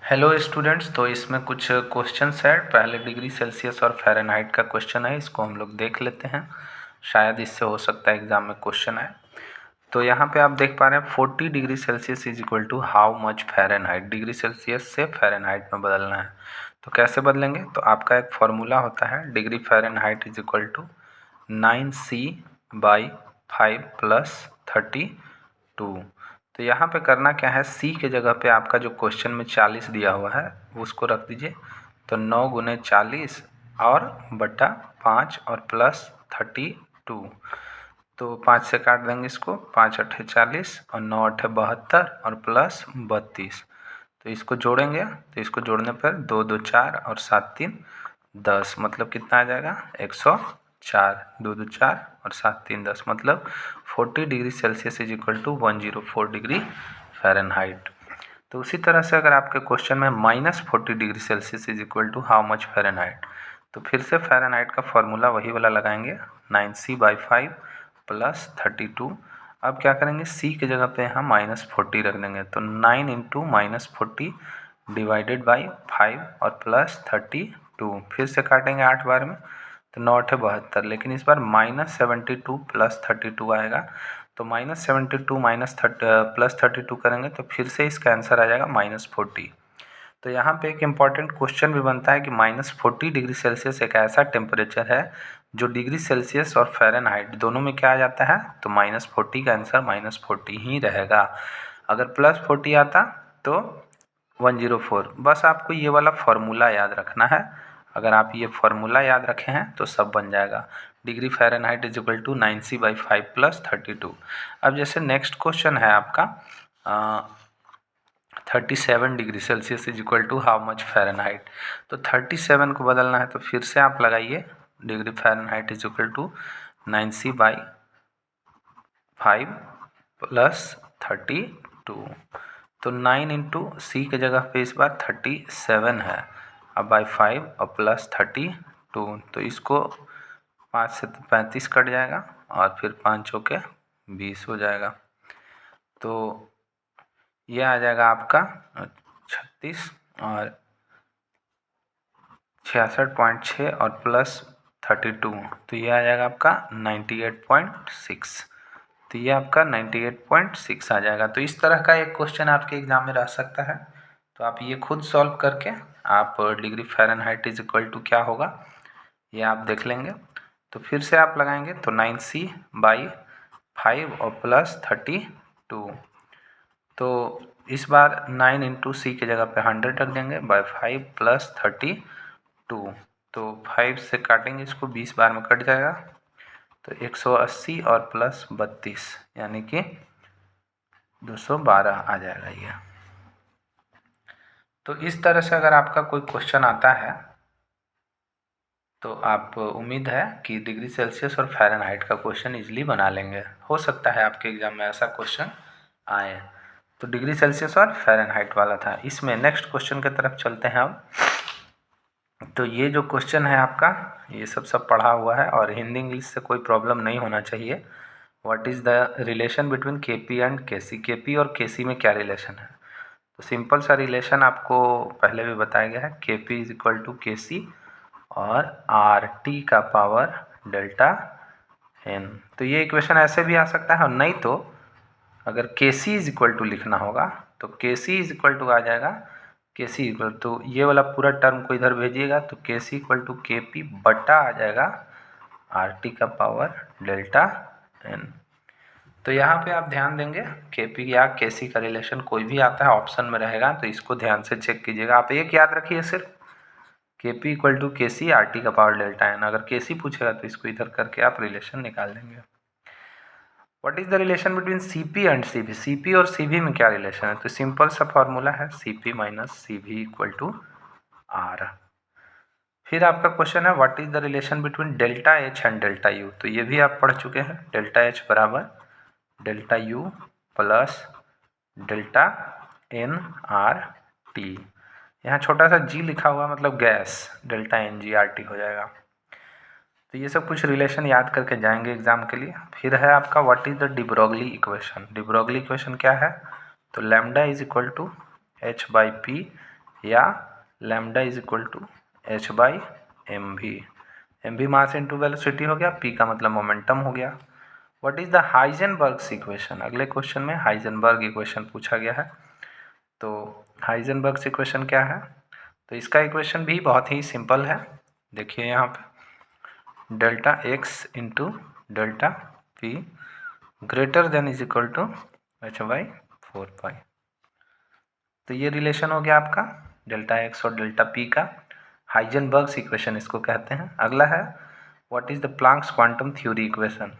Hello students, तो इसमें कुछ क्वेश्चंस है। पहले डिग्री सेल्सियस और फ़ारेनहाइट का क्वेश्चन है, इसको हम लोग देख लेते हैं। शायद इससे हो सकता है एग्जाम में क्वेश्चन आए। तो यहाँ पे आप देख पा रहे हैं 40 degree Celsius is equal to how much Fahrenheit. Degree Celsius से फ़ारेनहाइट में बदलना है, तो कैसे बदलेंगे? तो आपका एक फॉर्मूला होता है, degree Fahrenheit is equal to 9c/5 + 32। तो यहाँ पे करना क्या है, c के जगह पे आपका जो क्वेश्चन में 40 दिया हुआ है उसको रख दीजिए। तो 9 × 40 और बटा 5 और प्लस 32। तो 5 से काट देंगे इसको, 5 × 8 = 40 और 9 × 8 = 72 और प्लस 32। तो इसको जोड़ेंगे, तो इसको जोड़ने पर 2 2 4 और 7 3 10, मतलब कितना आ जाएगा 104। 2 2 4 और 7 3 10, मतलब 40 degree Celsius is equal to 104 degree Fahrenheit. तो उसी तरह से अगर आपके क्वेश्चन में -40 degree Celsius is equal to how much Fahrenheit, तो फिर से फ़ारेनहाइट का फॉर्मूला वही वाला लगाएंगे, 9c/5 + 32। अब क्या करेंगे, c की जगह पे यहाँ -40 रख देंगे। तो 9 × -40 डिवाइडेड बाई 5 और प्लस 32। फिर से काटेंगे 8 बार में, तो 9 × 8 = 72, लेकिन इस बार -72 + 32 आएगा। तो -72 + 32 करेंगे तो फिर से इसका आंसर आ जाएगा -40। तो यहाँ पे एक इम्पॉर्टेंट क्वेश्चन भी बनता है कि -40 डिग्री सेल्सियस एक ऐसा टेम्परेचर है जो डिग्री सेल्सियस और फ़ारेनहाइट दोनों में क्या आ जाता है, तो -40 का आंसर -40 ही रहेगा। अगर +40 आता तो 104। बस आपको ये वाला फॉर्मूला याद रखना है। अगर आप ये फॉर्मूला याद रखे हैं तो सब बन जाएगा। Degree Fahrenheit is equal to 9c/5 + 32। अब जैसे नेक्स्ट क्वेश्चन है आपका 37 degree Celsius is equal to how much Fahrenheit. तो 37 को बदलना है, तो फिर से आप लगाइए, degree Fahrenheit is equal to 9c/5 + 32। तो 9 × c के जगह पे इस बार 37 है, अब बाई 5 और प्लस 32। तो इसको 5 से 35 कट जाएगा और फिर 5 चौके 20 हो जाएगा। तो ये आ जाएगा आपका 36 और 66.6 और प्लस 32, तो ये आ जाएगा आपका 98.6। तो ये आपका 98.6 आ जाएगा। तो इस तरह का एक क्वेश्चन आपके एग्जाम में रह सकता है। तो आप ये खुद सॉल्व करके आप degree Fahrenheit is equal to क्या होगा ये आप देख लेंगे। तो फिर से आप लगाएंगे, तो 9c/5 और प्लस 32। तो इस बार 9 × c के जगह पे 100 रख देंगे बाई 5 + 32। तो 5 से काटेंगे इसको, 20 बार में कट जाएगा, तो 180 और प्लस 32 यानी कि 212 आ जाएगा ये। तो इस तरह से अगर आपका कोई क्वेश्चन आता है तो आप उम्मीद है कि डिग्री सेल्सियस और फ़ारेनहाइट का क्वेश्चन इजीली बना लेंगे। हो सकता है आपके एग्जाम में ऐसा क्वेश्चन आए। तो डिग्री सेल्सियस और फ़ारेनहाइट वाला था। इसमें नेक्स्ट क्वेश्चन की तरफ चलते हैं अब। तो ये जो क्वेश्चन है आपका, ये सब पढ़ा हुआ है और हिंदी इंग्लिश से कोई प्रॉब्लम नहीं होना चाहिए। What is the relation between KP and KC? KP और केसी में क्या रिलेशन है? तो सिंपल सा रिलेशन आपको पहले भी बताया गया है, केपी इज इक्वल टू केसी और आर टी का पावर डेल्टा एन। तो ये इक्वेशन ऐसे भी आ सकता है, और नहीं तो अगर के सी इज इक्वल टू लिखना होगा तो के सी इज इक्वल टू आ जाएगा, के सी इक्वल टू ये वाला पूरा टर्म को इधर भेजिएगा तो के सी इक्वल टू के पी बटा आ जाएगा आर टी का पावर डेल्टा एन। तो यहाँ पे आप ध्यान देंगे, के पी या के सी का रिलेशन कोई भी आता है ऑप्शन में रहेगा, तो इसको ध्यान से चेक कीजिएगा। आप एक याद रखिए सिर्फ, के पी इक्वल टू के सी आर टी का पावर डेल्टा एन। अगर के सी पूछेगा तो इसको इधर करके आप रिलेशन निकाल देंगे। What is the relation between C P and C V? C P और सी वी में क्या रिलेशन है? तो सिंपल सा फॉर्मूला है, C P minus C V equal to R. फिर आपका क्वेश्चन है, what is the relation between delta H and delta U? तो ये भी आप पढ़ चुके हैं, डेल्टा एच बराबर delta U plus delta N R T. यहाँ छोटा सा जी लिखा हुआ मतलब gas, delta N G R T हो जाएगा। तो ये सब कुछ रिलेशन याद करके जाएंगे एग्जाम के लिए। फिर है आपका, what is the de Broglie equation? De Broglie equation क्या है? तो lambda is equal to h by p या lambda is equal to h/mv। mv mass into velocity हो गया, p का मतलब मोमेंटम हो गया। What is the Heisenberg's equation? अगले क्वेश्चन में हाइजेनबर्ग इक्वेशन पूछा गया है। तो हाइजेनबर्ग्स इक्वेशन क्या है? तो इसका इक्वेशन भी बहुत ही सिंपल है। देखिए यहाँ पे delta x into delta p greater than is equal to h/4 pi. तो ये रिलेशन हो गया आपका डेल्टा x और डेल्टा p का। हाइजेनबर्ग्स इक्वेशन इसको कहते हैं। अगला है what is the Planck's quantum theory equation?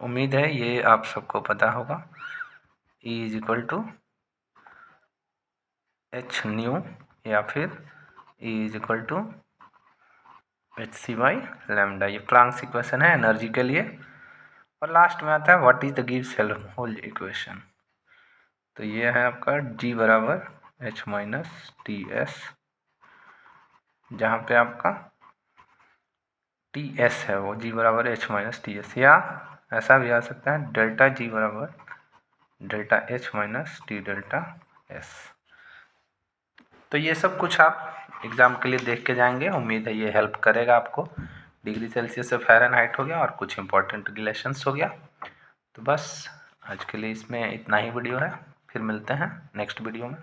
उम्मीद है ये आप सबको पता होगा। E is equal to H nu या फिर E is equal to lambda. ये प्लैंक्स इक्वेशन है एनर्जी के लिए। और लास्ट में आता है what is the Gibbs Helmholtz equation? तो ये है आपका G बराबर h-Ts, जहाँ पे आपका Ts है वो G बराबर h-Ts, या ऐसा भी आ सकता है डेल्टा G बराबर डेल्टा h-T डेल्टा S। तो ये सब कुछ आप एग्ज़ाम के लिए देख के जाएंगे। उम्मीद है ये हेल्प करेगा आपको। डिग्री सेल्सियस से फ़ारेनहाइट हो गया और कुछ इंपॉर्टेंट रिलेशंस हो गया। तो बस आज के लिए इसमें इतना ही वीडियो है। फिर मिलते हैं नेक्स्ट वीडियो में।